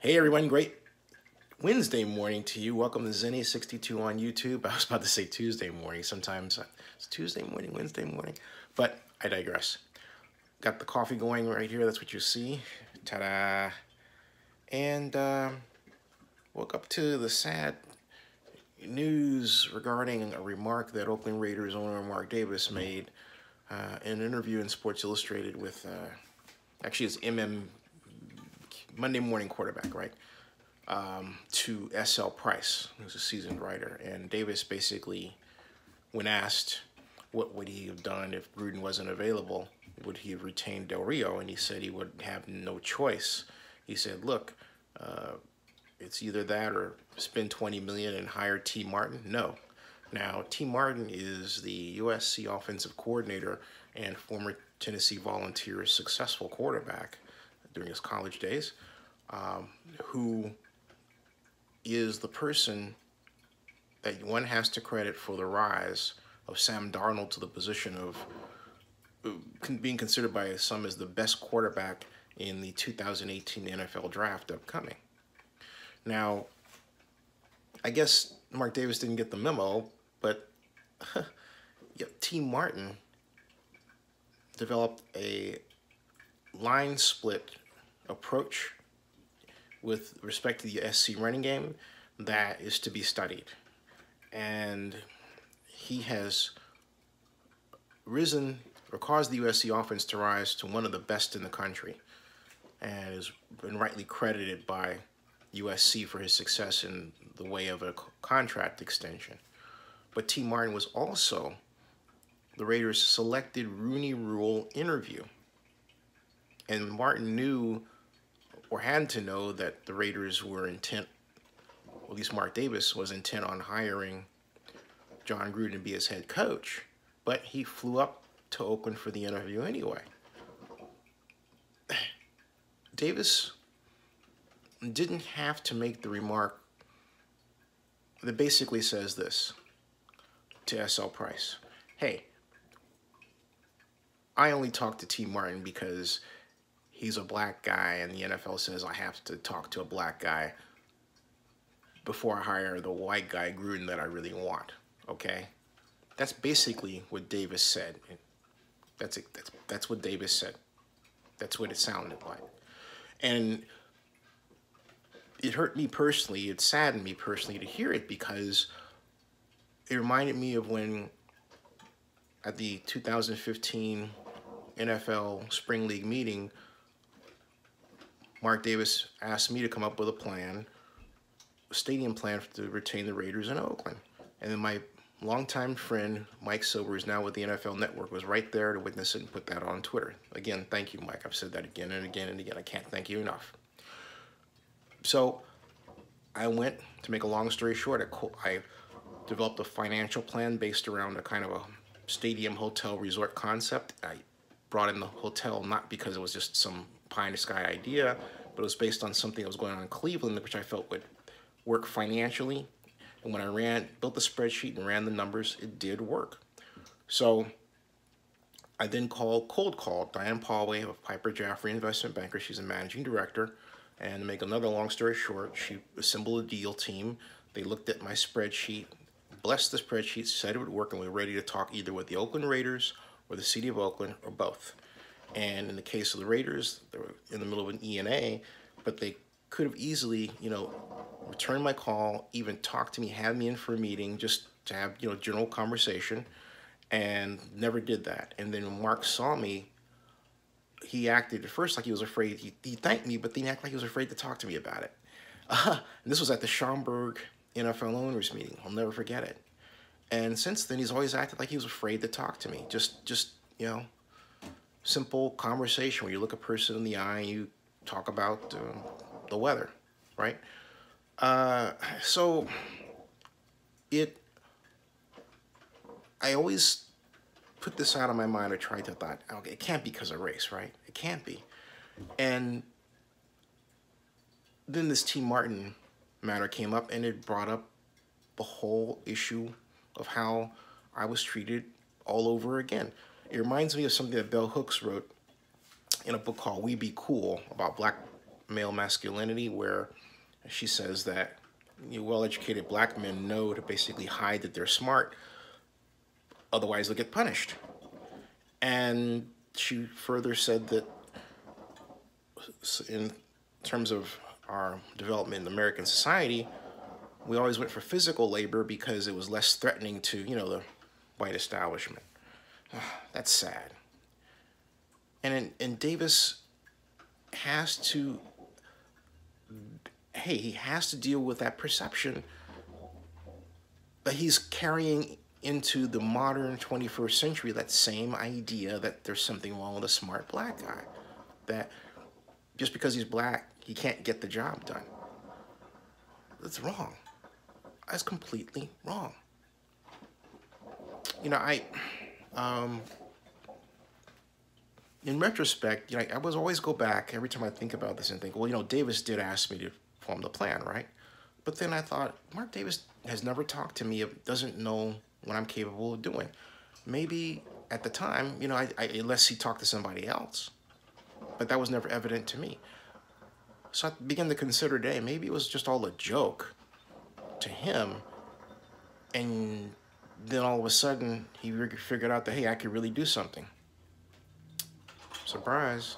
Hey everyone, great Wednesday morning to you. Welcome to Zenny62 on YouTube. I was about to say Tuesday morning. Sometimes it's Tuesday morning, Wednesday morning, but I digress. Got the coffee going right here. That's what you see. Ta-da! And woke up to the sad news regarding a remark that Oakland Raiders owner Mark Davis made in an interview in Sports Illustrated with, actually it's Monday Morning Quarterback, right? To S.L. Price, who's a seasoned writer. And Davis basically, when asked what would he have done if Gruden wasn't available, would he have retained Del Rio? And he said he would have no choice. He said, look, it's either that or spend $20 million and hire T. Martin. No. Now, T. Martin is the USC offensive coordinator and former Tennessee Volunteers successful quarterback during his college days, who is the person that one has to credit for the rise of Sam Darnold to the position of being considered by some as the best quarterback in the 2018 NFL draft upcoming. Now, I guess Mark Davis didn't get the memo, but T. Martin developed a line split approach with respect to the SC running game that is to be studied. And he has risen or caused the USC offense to rise to one of the best in the country and has been rightly credited by USC for his success in the way of a contract extension. But T. Martin was also the Raiders' selected Rooney Rule interview. And Martin knew or had to know that the Raiders were intent, or at least Mark Davis was intent on hiring Jon Gruden to be his head coach. But he flew up to Oakland for the interview anyway. Davis didn't have to make the remark that basically says this to S.L. Price. Hey, I only talked to T. Martin because he's a black guy and the NFL says I have to talk to a black guy before I hire the white guy Gruden that I really want, okay? That's basically what Davis said. That's it. That's what Davis said. That's what it sounded like. And it hurt me personally, it saddened me personally to hear it because it reminded me of when at the 2015 NFL Spring League meeting, Mark Davis asked me to come up with a plan, a stadium plan to retain the Raiders in Oakland. And then my longtime friend, Mike Silver, who's now with the NFL Network, was right there to witness it and put that on Twitter. Again, thank you, Mike. I've said that again and again and again. I can't thank you enough. So I went, to make a long story short, I developed a financial plan based around a kind of a stadium hotel resort concept. I brought in the hotel not because it was just some pie-in-the-sky idea, but it was based on something that was going on in Cleveland, which I felt would work financially. And when I built the spreadsheet and ran the numbers, it did work. So I then cold called Diane Paulway of Piper Jaffray Investment Banker. She's a managing director. And to make another long story short, she assembled a deal team. They looked at my spreadsheet, blessed the spreadsheet, said it would work, and we were ready to talk either with the Oakland Raiders or the city of Oakland or both. And in the case of the Raiders, they were in the middle of an E&A, but they could have easily, returned my call, even talked to me, had me in for a meeting just to have, general conversation, and never did that. And then when Mark saw me, he acted at first like he was afraid. He thanked me, but then he acted like he was afraid to talk to me about it. And this was at the Schaumburg NFL owners meeting. I'll never forget it. And since then, he's always acted like he was afraid to talk to me. Just simple conversation where you look a person in the eye and you talk about the weather, right? So I always put this out of my mind. I tried to thought, okay, it can't be because of race, right? It can't be. And then this T. Martin matter came up, and it brought up the whole issue of how I was treated all over again. It reminds me of something that Bell Hooks wrote in a book called We Be Cool about black male masculinity, where she says that well-educated black men know to basically hide that they're smart, otherwise they'll get punished. And she further said that in terms of our development in American society, we always went for physical labor because it was less threatening to, the white establishment. That's sad. And Davis has to, he has to deal with that perception that he's carrying into the modern 21st century, that same idea that there's something wrong with a smart black guy, that just because he's black, he can't get the job done. That's wrong. That's completely wrong. In retrospect, I was always go back every time I think about this and think, well, Davis did ask me to form the plan, right? But then I thought, Mark Davis has never talked to me, doesn't know what I'm capable of doing. Maybe at the time, unless he talked to somebody else. But that was never evident to me. So I began to consider, maybe it was just all a joke to him. And then all of a sudden, he figured out that, hey, I could really do something. Surprise.